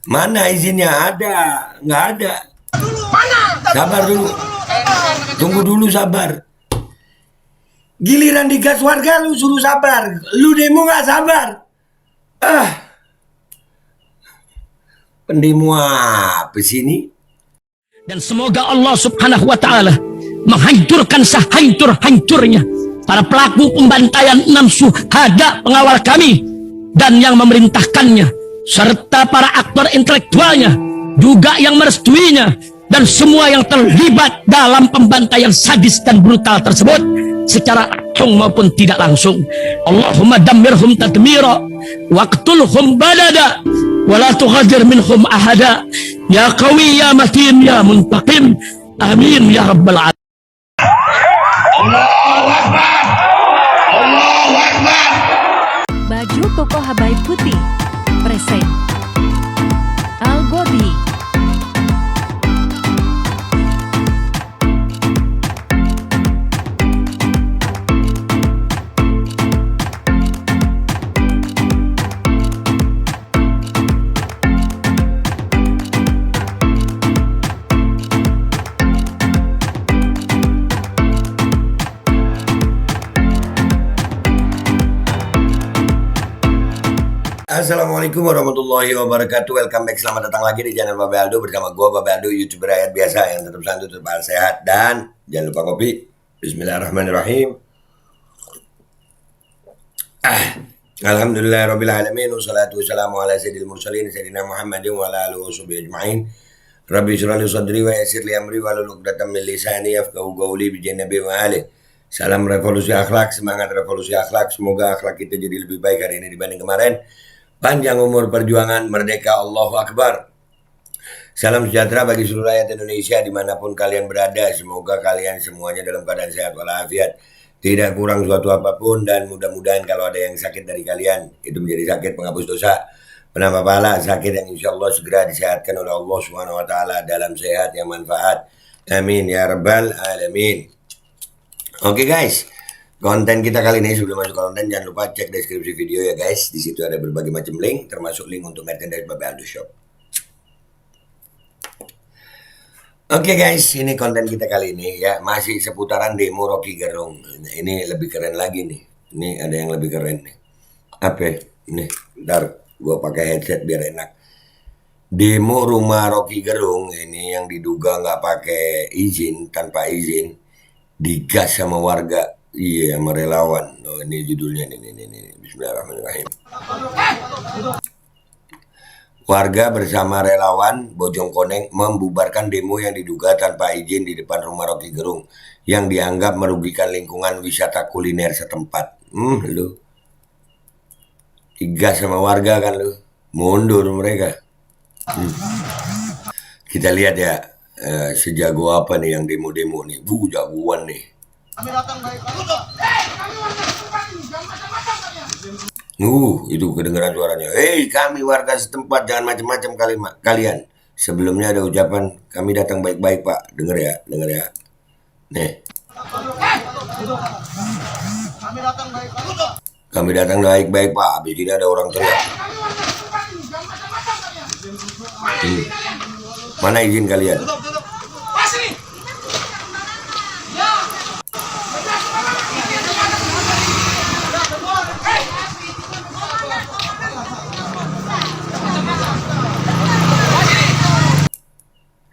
Mana izinnya? Ada, nggak ada. Mana? Sabar dulu. Tunggu dulu, sabar. Giliran digas warga lu suruh sabar. Lu demo nggak sabar. Pendemo apa sih ini? Dan semoga Allah subhanahu wa ta'ala menghancurkan sehancur-hancurnya para pelaku pembantaian 6 syuhada pengawal kami dan yang memerintahkannya, serta para aktor intelektualnya juga yang merestuinya, dan semua yang terlibat dalam pembantaian sadis dan brutal tersebut secara langsung maupun tidak langsung. Allahumma dammirhum tadmira waqtulhum balada wala tughadir minhum ahada ya qawi ya matin ya muntaqim amin ya rabbal alamin. Allahu Akbar. Allahu Akbar. Baju koko Habaib Putih present Al Gobi. Assalamualaikum warahmatullahi wabarakatuh. Welcome back, selamat datang lagi di channel Babe Aldo bersama gue Babe Aldo, YouTuber rakyat biasa yang tetap santuy, tetap sehat, dan jangan lupa kopi. Bismillahirrahmanirrahim. Alhamdulillahirabbil alamin, wassalatu wassalamu ala sayyidil mursalin sayyidina Muhammadin wa ala alihi washabihi ajmain. Rabbi shrah li sadri wa yassir li amri wa hlul 'uqdatam min lisani yafqahu qawli bi jannabi wa ali. Salam revolusi akhlak, semangat revolusi akhlak. Semoga akhlak kita jadi lebih baik hari ini dibanding kemarin. Panjang umur perjuangan, merdeka, Allahu Akbar. Salam sejahtera bagi seluruh rakyat Indonesia dimanapun kalian berada. Semoga kalian semuanya dalam keadaan sehat walafiat, tidak kurang suatu apapun, dan mudah-mudahan kalau ada yang sakit dari kalian, itu menjadi sakit penghapus dosa, penambah pahala, sakit yang insya Allah segera disehatkan oleh Allah Subhanahu Wa Taala dalam sehat yang manfaat. Amin ya rabbal alamin. Oke guys, konten kita kali ini, sebelum masuk ke konten jangan lupa cek deskripsi video ya guys. Di situ ada berbagai macam link, termasuk link untuk merchandise Babe Aldo Shop. Oke guys, ini konten kita kali ini ya, masih seputaran demo Rocky Gerung. Ini lebih keren lagi nih. Ini ada yang lebih keren nih. Apa? Nih, bentar gua pakai headset biar enak. Demo rumah Rocky Gerung ini yang diduga nggak pakai izin, tanpa izin, digas sama warga. Iya, sama relawan. Oh, ini judulnya nih. Bismillahirrahmanirrahim. Warga bersama relawan Bojongkoneng membubarkan demo yang diduga tanpa izin di depan rumah Rocky Gerung yang dianggap merugikan lingkungan wisata kuliner setempat. Lu digas sama warga kan lu? Mundur mereka. Kita lihat ya, sejago apa nih yang demo-demo nih. Jagoan nih. Kami datang baik. Itu kedengaran suaranya. Hei, kami warga setempat, jangan macam-macam kalian. Sebelumnya ada ucapan, kami datang baik-baik Pak. Dengar ya. Nih. Kami datang baik-baik Pak. Habis ini ada orang teriak. Mana izin kalian?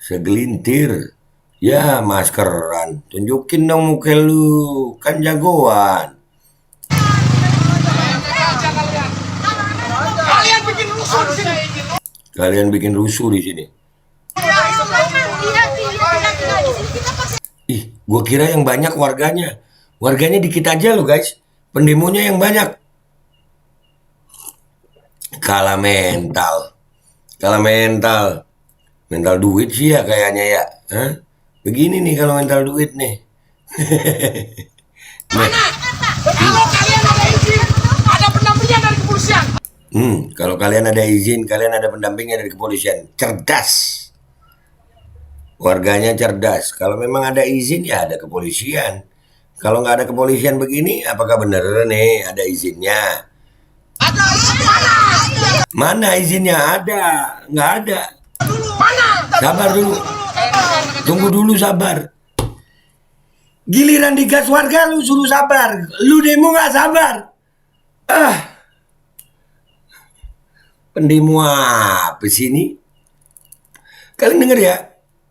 Segelintir. Ya, maskeran. Tunjukin dong muka lu. Kan jagoan. Kalian bikin rusuh di sini. Ih, gua kira yang banyak warganya. Warganya dikit aja loh guys. Pendemonya yang banyak. Kalah mental. Mental duit sih ya kayaknya ya. Hah? Begini nih kalau mental duit nih. Mana? Kalau kalian ada izin, ada pendampingnya dari kepolisian. Kalau kalian ada izin, kalian ada pendampingnya dari kepolisian. Cerdas. Warganya cerdas. Kalau memang ada izin ya ada kepolisian. Kalau nggak ada kepolisian begini, apakah benar nih ada izinnya? Ada izin mana? Mana izinnya? Ada, nggak ada. Mana? Sabar dulu. Tunggu dulu, sabar. Giliran digas warga lu suruh sabar. Lu demo nggak sabar. Pendemo apa sih ini? Kalian denger ya?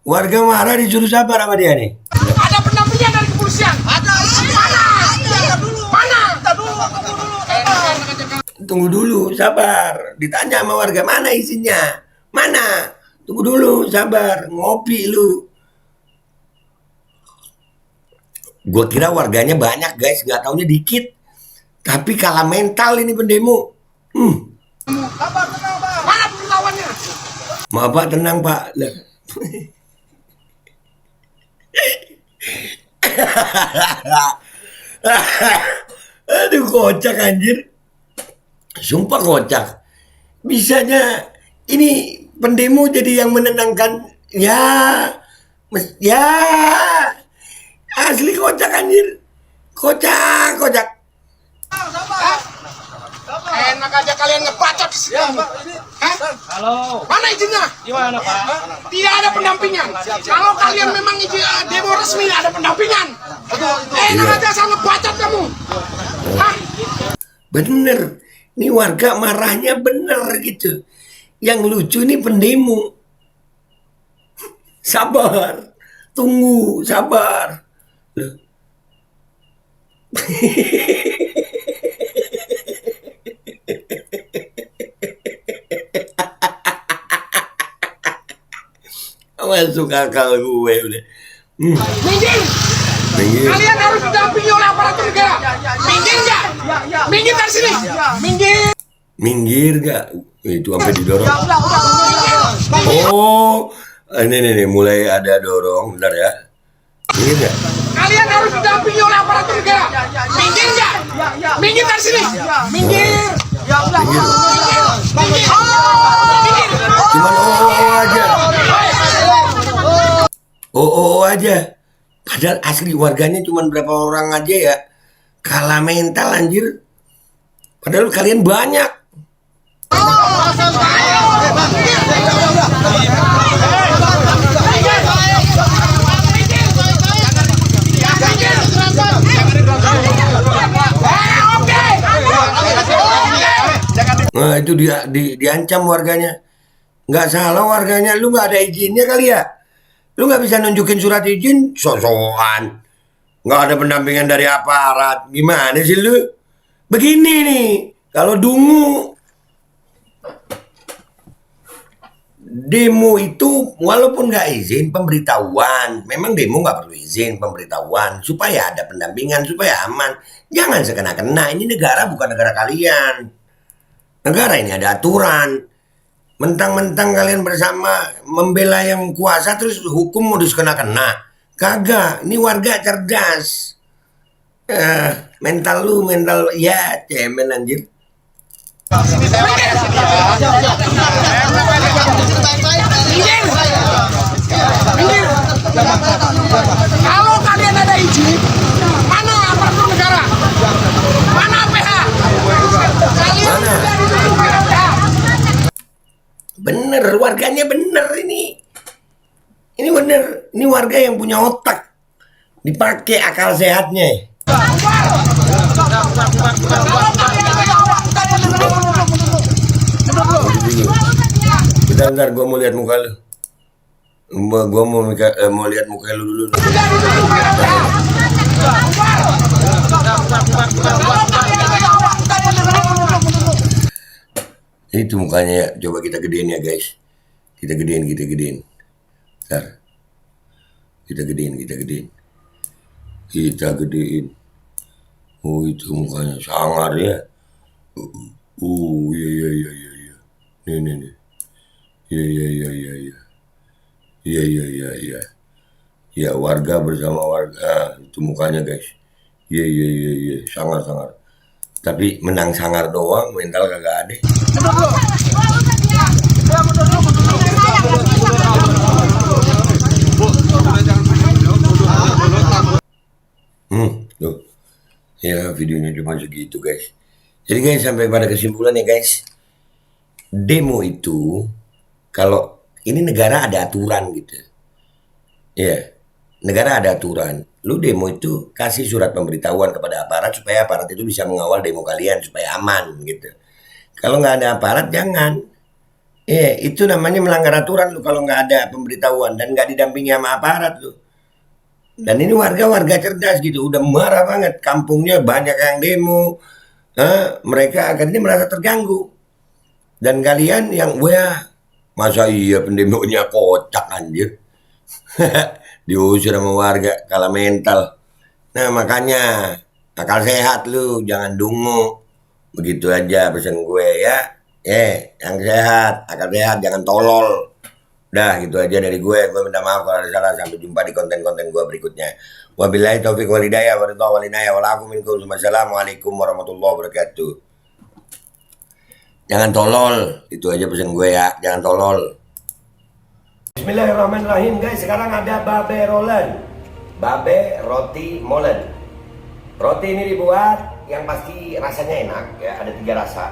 Warga marah disuruh sabar sama dia nih. Ada pendampingan dari kepolisian. Ada. Mana? Mana? Tunggu dulu, sabar. Ditanya sama warga, mana izinnya? Mana? Tunggu dulu, sabar. Ngopi lu. Gua kira warganya banyak guys, nggak taunya dikit. Tapi kalah mental ini pendemo. Mana pemberitahuannya? Maaf Pak, tenang Pak. Lah. Aduh kocak anjir. Sumpah kocak. Bisanya ini pendemo jadi yang menenangkan. Ya. Asli kocak anjir. Kocak. Enak aja kalian ngebacot di sini. Halo. Mana izinnya? Gimana Pak? Tidak ada pendampingan. Kalau kalian memang izin demo resmi ada pendampingan. Enak aja asal ngebacot kamu. Hah? Bener. Ini warga marahnya bener gitu. Yang lucu ini pendemo. Sabar. Tunggu, sabar. Loh. Masuk akal gue udah. Minggir. Minggir. Kalian harus didampingi oleh aparatur negara. Minggir nggak? Minggir dari sini. Minggir. Minggir gak? Itu sampai didorong. Oh, ini mulai ada dorong, bentar ya. Minggir gak? Kalian harus didampingi oleh aparatur negara. Minggir nggak? Minggir dari sini. Minggir. Minggir. Minggir. Minggir. Cuman aja. Aja. Padahal asli warganya cuma berapa orang aja ya. Kalah mental anjir. Padahal kalian banyak. Nah itu diancam warganya. Nggak salah warganya, lu nggak ada izinnya kali ya. Lu nggak bisa nunjukin surat izin, sosokan. Nggak ada pendampingan dari aparat. Gimana sih lu? Begini nih, kalau dungu demo itu walaupun nggak izin pemberitahuan, memang demo nggak perlu izin pemberitahuan supaya ada pendampingan, supaya aman. Jangan sekena-kena, ini negara bukan negara kalian. Negara ini ada aturan. Mentang-mentang kalian bersama membela yang kuasa terus hukum mau diskena-kena. Kagak, ini warga cerdas. Mental ya cemen anjir. Minggir. Kalau kalian ada izin, mana aparatur negara? Mana PH? Kalian Mana? sudah ditutup PH. Bener, warganya bener ini. Ini bener, ini warga yang punya otak. Dipakai akal sehatnya. Bentar, gue mau lihat muka lu. Gue mau lihat muka lu dulu. Itu mukanya ya. Coba kita gedein ya guys. Kita gedein. Bentar. Kita gedein. Oh itu mukanya sangar ya. Iya. Nih. Iya. Ya warga bersama warga. Itu mukanya guys. Iya. Sangar. Tapi menang sangar doang, mental kagak ada. Tuh. Ya videonya cuma segitu guys. Jadi guys sampai pada kesimpulan ya guys. demo itu, kalau ini negara ada aturan gitu. Ya, negara ada aturan. Lu demo itu kasih surat pemberitahuan kepada aparat supaya aparat itu bisa mengawal demo kalian supaya aman gitu. Kalau nggak ada aparat jangan. Itu namanya melanggar aturan lu kalau nggak ada pemberitahuan dan nggak didampingi sama aparat lu. Dan ini warga-warga cerdas gitu, udah marah banget. Kampungnya banyak yang demo, mereka akhirnya merasa terganggu. Dan kalian yang, wah, masa iya pendemonya kocak anjir. Diusir sama warga, kalah mental. Nah makanya, akal sehat lu, jangan dungu. Begitu aja pesan gue ya. Yang sehat, akal sehat, jangan tolol. Dah gitu aja dari gue minta maaf kalau ada salah. Sampai jumpa di konten-konten gue berikutnya. Wabillahi taufiq wal hidayah wa ridha wal inayah wal afu minkum. Wassalamualaikum warahmatullahi wabarakatuh. Jangan tolol, itu aja pesan gue ya, jangan tolol. Bismillahirrahmanirrahim guys, sekarang ada babe rolen. Babe roti molen. Roti ini dibuat yang pasti rasanya enak ya, ada 3 rasa.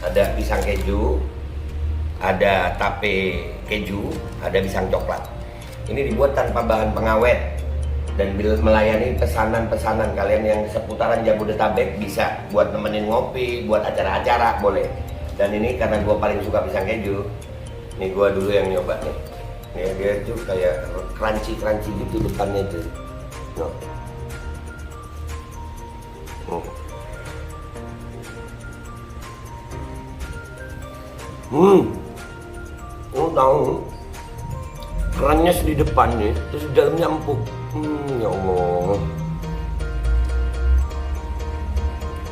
Ada pisang keju, ada tape keju, ada pisang coklat. Ini dibuat tanpa bahan pengawet dan melayani pesanan-pesanan kalian yang seputaran Jabodetabek, bisa buat nemenin ngopi, buat acara-acara boleh. Dan ini karena gue paling suka pisang keju, nih gue dulu yang nyoba nih. Ya, dia tuh kayak crunchy gitu depannya tuh. No. Lu tahu kerannya di depannya, terus di dalamnya empuk. Ya Allah.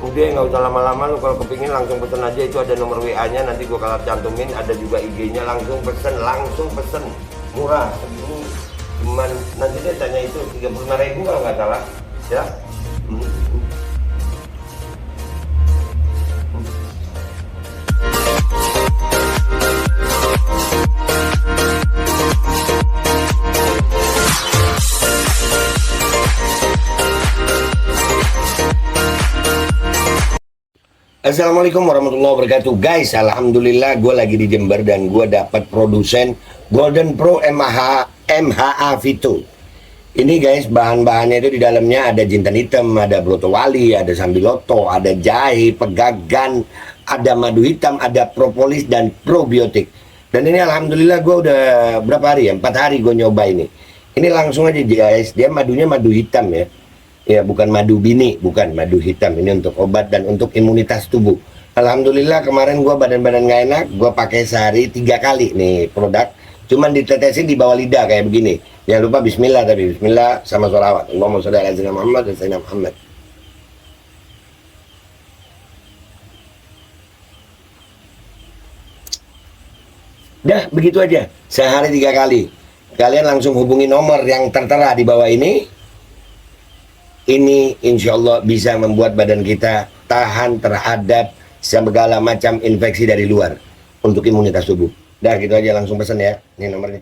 Udah nggak usah lama-lama, lu kalau kepingin langsung pesen aja, itu ada nomor WA-nya, nanti gua kalau cantumin, ada juga IG-nya, langsung pesen, murah. Cuman nanti dia tanya itu 35.000 kalau nggak salah, ya. Assalamualaikum warahmatullahi wabarakatuh guys. Alhamdulillah gue lagi di Jember dan gue dapat produsen Golden Pro MHA Vito. Ini guys, bahan-bahannya itu di dalamnya ada jintan hitam, ada broto wali, ada sambiloto, ada jahe, pegagan, ada madu hitam, ada propolis dan probiotik. Dan ini alhamdulillah gue udah berapa hari ya, 4 hari gue nyoba ini. Ini langsung aja guys, dia madunya madu hitam ya. Ya, bukan madu bini, bukan madu hitam. Ini untuk obat dan untuk imunitas tubuh. Alhamdulillah kemarin gua badan-badan gak enak, gua pakai sehari 3 kali nih produk. Cuman ditetesin di bawah lidah kayak begini. Jangan lupa bismillah, tapi bismillah sama sholawat. Allahumma sholli ala sayyidina Muhammad dan sayyidina Muhammad. Dah, begitu aja. Sehari 3 kali. Kalian langsung hubungi nomor yang tertera di bawah ini. Ini insya Allah bisa membuat badan kita tahan terhadap segala macam infeksi dari luar untuk imunitas tubuh. Dah gitu aja, langsung pesan ya, ini nomornya.